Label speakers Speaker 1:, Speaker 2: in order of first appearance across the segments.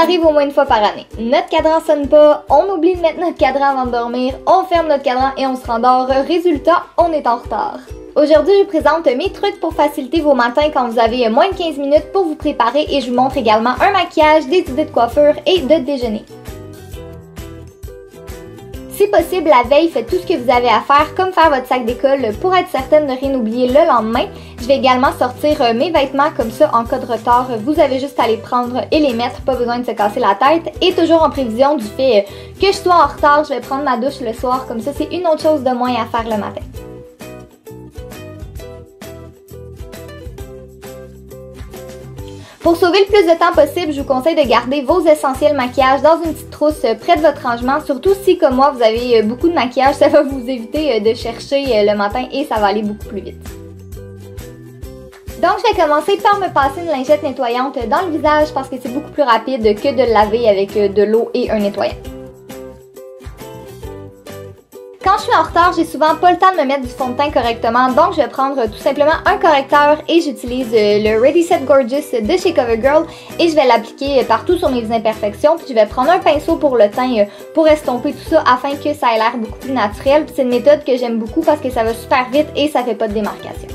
Speaker 1: arrive au moins une fois par année. Notre cadran sonne pas, on oublie de mettre notre cadran avant de dormir, on ferme notre cadran et on se rendort. Résultat, on est en retard. Aujourd'hui, je vous présente mes trucs pour faciliter vos matins quand vous avez moins de 15 minutes pour vous préparer et je vous montre également un maquillage, des idées de coiffure et de déjeuner. Si possible, la veille, faites tout ce que vous avez à faire, comme faire votre sac d'école pour être certaine de rien oublier le lendemain. Je vais également sortir mes vêtements comme ça en cas de retard. Vous avez juste à les prendre et les mettre, pas besoin de se casser la tête. Et toujours en prévision du fait que je sois en retard, je vais prendre ma douche le soir, comme ça c'est une autre chose de moins à faire le matin. Pour sauver le plus de temps possible, je vous conseille de garder vos essentiels maquillage dans une petite trousse près de votre rangement. Surtout si, comme moi, vous avez beaucoup de maquillage, ça va vous éviter de chercher le matin et ça va aller beaucoup plus vite. Donc, je vais commencer par me passer une lingette nettoyante dans le visage parce que c'est beaucoup plus rapide que de le laver avec de l'eau et un nettoyant. Quand je suis en retard, j'ai souvent pas le temps de me mettre du fond de teint correctement, donc je vais prendre tout simplement un correcteur et j'utilise le Ready Set Gorgeous de chez CoverGirl et je vais l'appliquer partout sur mes imperfections. Puis je vais prendre un pinceau pour le teint pour estomper tout ça afin que ça ait l'air beaucoup plus naturel. Puis c'est une méthode que j'aime beaucoup parce que ça va super vite et ça fait pas de démarcation.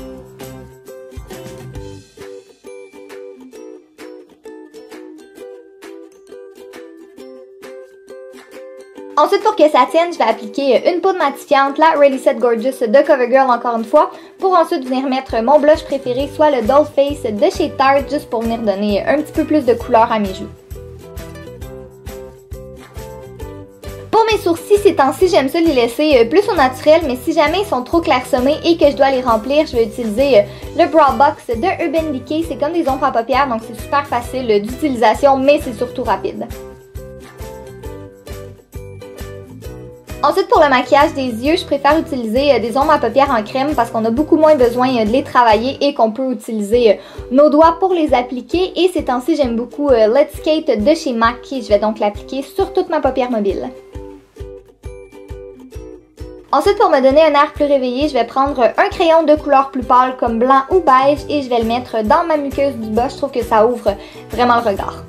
Speaker 1: Ensuite, pour que ça tienne, je vais appliquer une poudre matifiante, la Ready Set Gorgeous de CoverGirl encore une fois, pour ensuite venir mettre mon blush préféré, soit le Doll Face de chez Tarte, juste pour venir donner un petit peu plus de couleur à mes joues. Pour mes sourcils, ces temps-ci, j'aime ça les laisser plus au naturel, mais si jamais ils sont trop clairsemés et que je dois les remplir, je vais utiliser le Brow Box de Urban Decay. C'est comme des ombres à paupières, donc c'est super facile d'utilisation, mais c'est surtout rapide. Ensuite, pour le maquillage des yeux, je préfère utiliser des ombres à paupières en crème parce qu'on a beaucoup moins besoin de les travailler et qu'on peut utiliser nos doigts pour les appliquer. Et ces temps-ci, j'aime beaucoup Let's Skate de chez MAC. Je vais donc l'appliquer sur toute ma paupière mobile. Ensuite, pour me donner un air plus réveillé, je vais prendre un crayon de couleur plus pâle comme blanc ou beige et je vais le mettre dans ma muqueuse du bas. Je trouve que ça ouvre vraiment le regard.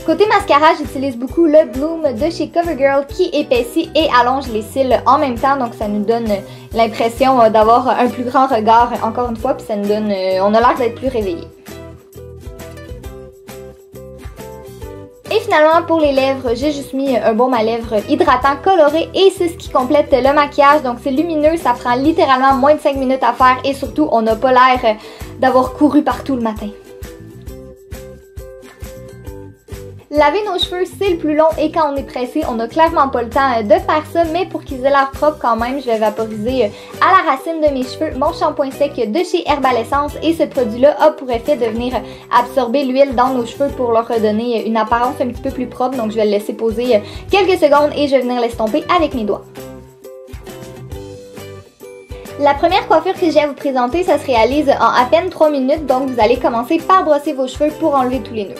Speaker 1: Côté mascara, j'utilise beaucoup le Bloom de chez CoverGirl qui épaissit et allonge les cils en même temps. Donc ça nous donne l'impression d'avoir un plus grand regard encore une fois. Puis ça nous donne, on a l'air d'être plus réveillé. Et finalement, pour les lèvres, j'ai juste mis un baume à lèvres hydratant coloré et c'est ce qui complète le maquillage. Donc c'est lumineux, ça prend littéralement moins de 5 minutes à faire et surtout on n'a pas l'air d'avoir couru partout le matin. Laver nos cheveux, c'est le plus long et quand on est pressé, on n'a clairement pas le temps de faire ça, mais pour qu'ils aient l'air propres quand même, je vais vaporiser à la racine de mes cheveux mon shampoing sec de chez Herbal Essence et ce produit-là a pour effet de venir absorber l'huile dans nos cheveux pour leur redonner une apparence un petit peu plus propre. Donc je vais le laisser poser quelques secondes et je vais venir l'estomper avec mes doigts. La première coiffure que j'ai à vous présenter, ça se réalise en à peine 3 minutes, donc vous allez commencer par brosser vos cheveux pour enlever tous les nœuds.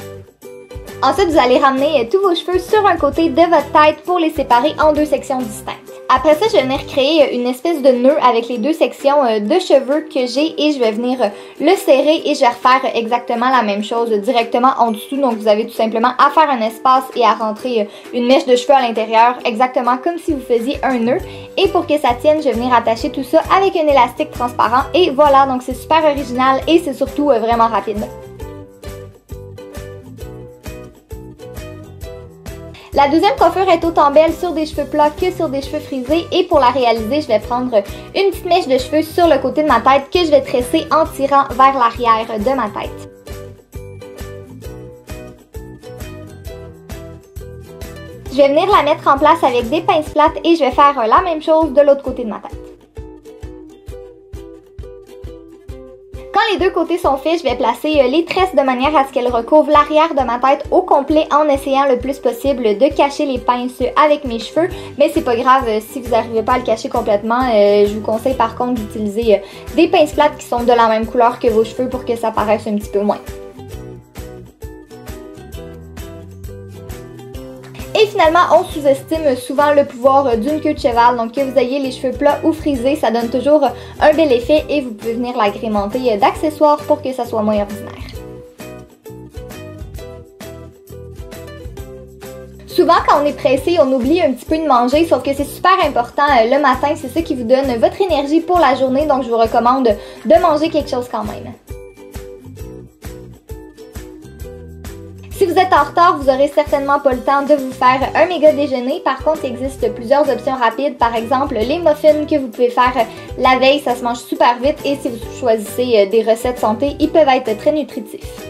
Speaker 1: Ensuite, vous allez ramener tous vos cheveux sur un côté de votre tête pour les séparer en deux sections distinctes. Après ça, je vais venir créer une espèce de nœud avec les deux sections de cheveux que j'ai et je vais venir le serrer et je vais refaire exactement la même chose directement en dessous. Donc, vous avez tout simplement à faire un espace et à rentrer une mèche de cheveux à l'intérieur, exactement comme si vous faisiez un nœud. Et pour que ça tienne, je vais venir attacher tout ça avec un élastique transparent et voilà, donc c'est super original et c'est surtout vraiment rapide. La deuxième coiffure est autant belle sur des cheveux plats que sur des cheveux frisés et pour la réaliser, je vais prendre une petite mèche de cheveux sur le côté de ma tête que je vais tresser en tirant vers l'arrière de ma tête. Je vais venir la mettre en place avec des pinces plates et je vais faire la même chose de l'autre côté de ma tête. Quand les deux côtés sont faits, je vais placer les tresses de manière à ce qu'elles recouvrent l'arrière de ma tête au complet en essayant le plus possible de cacher les pinces avec mes cheveux. Mais c'est pas grave si vous n'arrivez pas à le cacher complètement. Je vous conseille par contre d'utiliser des pinces plates qui sont de la même couleur que vos cheveux pour que ça paraisse un petit peu moins. Et finalement, on sous-estime souvent le pouvoir d'une queue de cheval. Donc que vous ayez les cheveux plats ou frisés, ça donne toujours un bel effet et vous pouvez venir l'agrémenter d'accessoires pour que ça soit moins ordinaire. Souvent, quand on est pressé, on oublie un petit peu de manger, sauf que c'est super important le matin, c'est ça qui vous donne votre énergie pour la journée, donc je vous recommande de manger quelque chose quand même. Si vous êtes en retard, vous aurez certainement pas le temps de vous faire un méga déjeuner. Par contre, il existe plusieurs options rapides. Par exemple, les muffins que vous pouvez faire la veille, ça se mange super vite. Et si vous choisissez des recettes santé, ils peuvent être très nutritifs.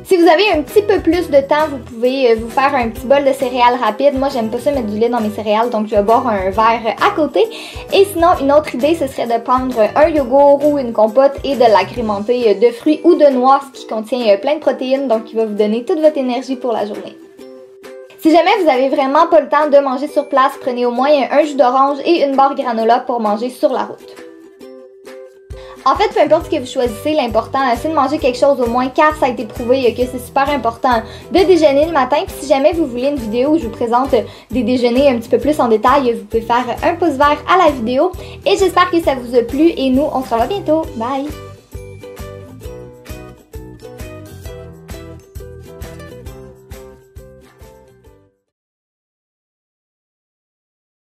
Speaker 1: Si vous avez un petit peu plus de temps, vous pouvez vous faire un petit bol de céréales rapide. Moi, j'aime pas ça mettre du lait dans mes céréales, donc je vais boire un verre à côté. Et sinon, une autre idée, ce serait de prendre un yogourt ou une compote et de l'agrémenter de fruits ou de noix, ce qui contient plein de protéines, donc qui va vous donner toute votre énergie pour la journée. Si jamais vous avez vraiment pas le temps de manger sur place, prenez au moins un jus d'orange et une barre granola pour manger sur la route. En fait, peu importe ce que vous choisissez, l'important c'est de manger quelque chose au moins car ça a été prouvé que c'est super important de déjeuner le matin. Puis si jamais vous voulez une vidéo où je vous présente des déjeuners un petit peu plus en détail, vous pouvez faire un pouce vert à la vidéo. Et j'espère que ça vous a plu et nous, on se revoit bientôt. Bye!